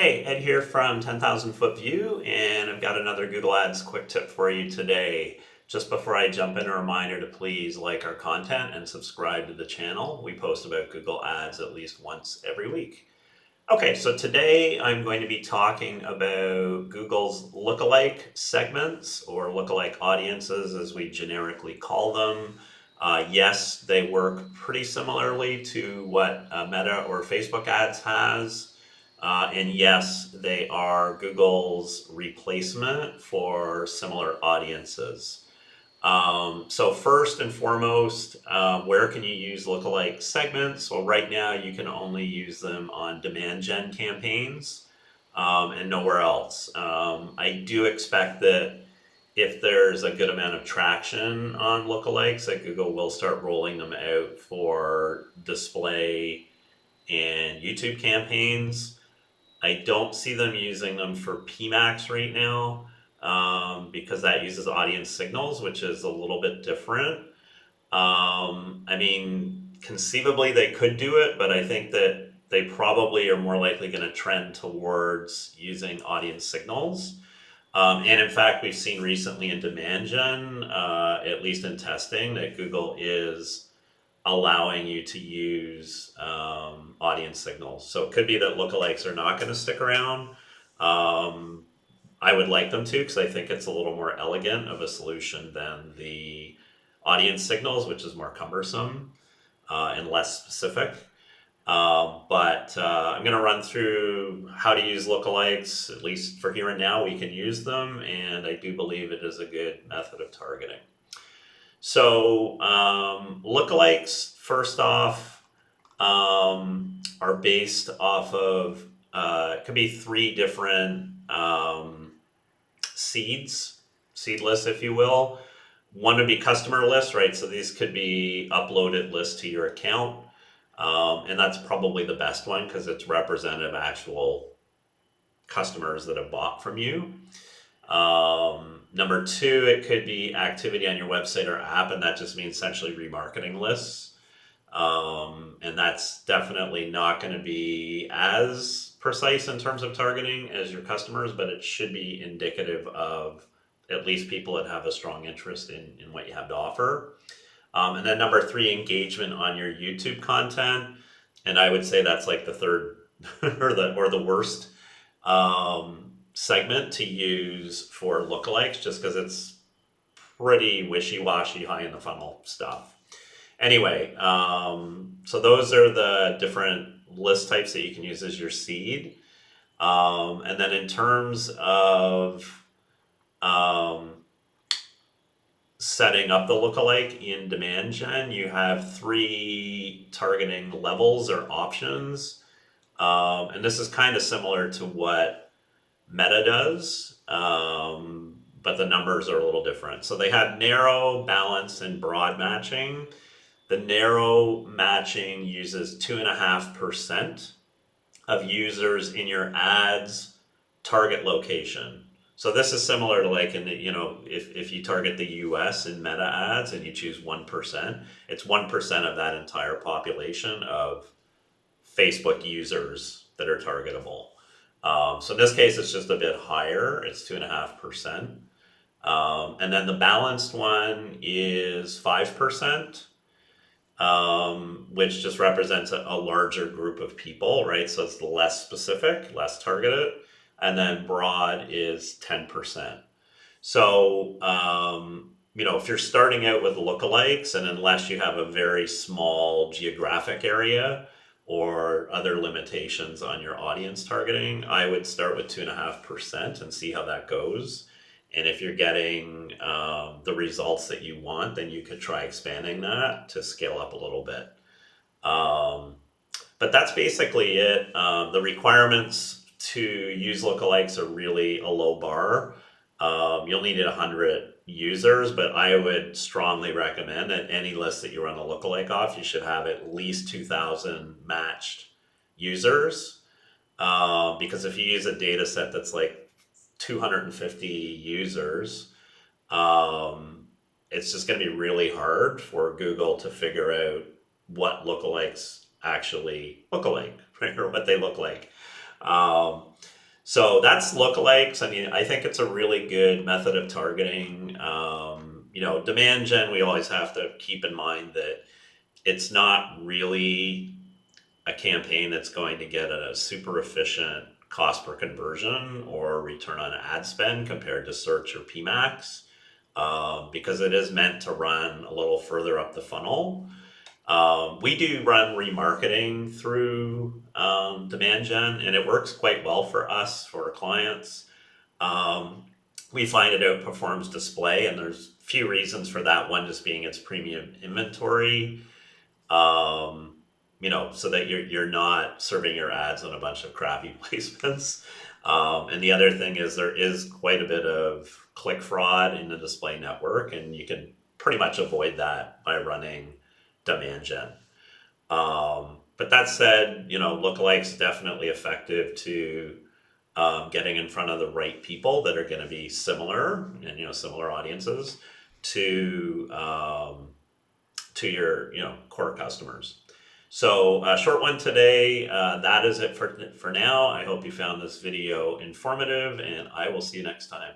Hey, Ed here from 10,000 Foot View, and I've got another Google Ads quick tip for you today. Just before I jump in, a reminder to please like our content and subscribe to the channel. We post about Google Ads at least once every week. Okay, so today I'm going to be talking about Google's lookalike segments, or lookalike audiences as we generically call them. Yes, they work pretty similarly to what Meta or Facebook ads has. And yes, they are Google's replacement for similar audiences. So first and foremost, where can you use lookalike segments? Well, right now you can only use them on demand gen campaigns and nowhere else. I do expect that if there's a good amount of traction on lookalikes, that Google will start rolling them out for display and YouTube campaigns. I don't see them using them for PMAX right now because that uses audience signals, which is a little bit different. I mean, conceivably they could do it, but I think that they probably are more likely going to trend towards using audience signals. And in fact, we've seen recently in demand gen, at least in testing, that Google is allowing you to use audience signals. So it could be that lookalikes are not going to stick around. I would like them to because I think it's a little more elegant of a solution than the audience signals, which is more cumbersome and less specific. But I'm going to run through how to use lookalikes, at least for here and now. We can use them, and I do believe it is a good method of targeting. So lookalikes, first off, are based off of, it could be three different seed lists, if you will. One would be customer lists, right? So these could be uploaded lists to your account. And that's probably the best one because it's representative of actual customers that have bought from you. Number two, it could be activity on your website or app, and that just means essentially remarketing lists. And that's definitely not going to be as precise in terms of targeting as your customers, but it should be indicative of at least people that have a strong interest in what you have to offer. And then number three, engagement on your YouTube content. And I would say that's like the third or the worst segment to use for lookalikes, just because it's pretty wishy-washy, high in the funnel stuff. Anyway, so those are the different list types that you can use as your seed. And then in terms of setting up the lookalike in demand gen, you have three targeting levels or options. And this is kind of similar to what Meta does, but the numbers are a little different. So they have narrow, balanced, and broad matching. The narrow matching uses 2.5% of users in your ads target location. So this is similar to like in the, if you target the US in Meta ads and you choose 1%, it's 1% of that entire population of Facebook users that are targetable. So in this case, it's just a bit higher. It's 2.5%. And then the balanced one is 5%, which just represents a larger group of people, right? So it's less specific, less targeted. And then broad is 10%. So, if you're starting out with lookalikes, and unless you have a very small geographic area or other limitations on your audience targeting, I would start with 2.5% and see how that goes. And if you're getting the results that you want, then you could try expanding that to scale up a little bit. But that's basically it. The requirements to use lookalikes are really a low bar. You'll need 100 users, but I would strongly recommend that any list that you run a lookalike off, you should have at least 2,000 matched users. Because if you use a data set that's like 250 users, it's just going to be really hard for Google to figure out what lookalikes actually look like, right? Or what they look like. So that's lookalikes. I mean, I think it's a really good method of targeting. Demand gen, we always have to keep in mind that it's not really a campaign that's going to get a super efficient cost per conversion or return on ad spend compared to search or PMAX, because it is meant to run a little further up the funnel. We do run remarketing through demand gen, and it works quite well for us, for our clients. Um, we find it outperforms display, and there's a few reasons for that. One just being its premium inventory, so that you're not serving your ads on a bunch of crappy placements. And the other thing is there is quite a bit of click fraud in the display network, and you can pretty much avoid that by running demand gen. But that said, lookalikes definitely effective to getting in front of the right people that are going to be similar and similar audiences to your core customers. So a short one today. That is it for now. I hope you found this video informative, and I will see you next time.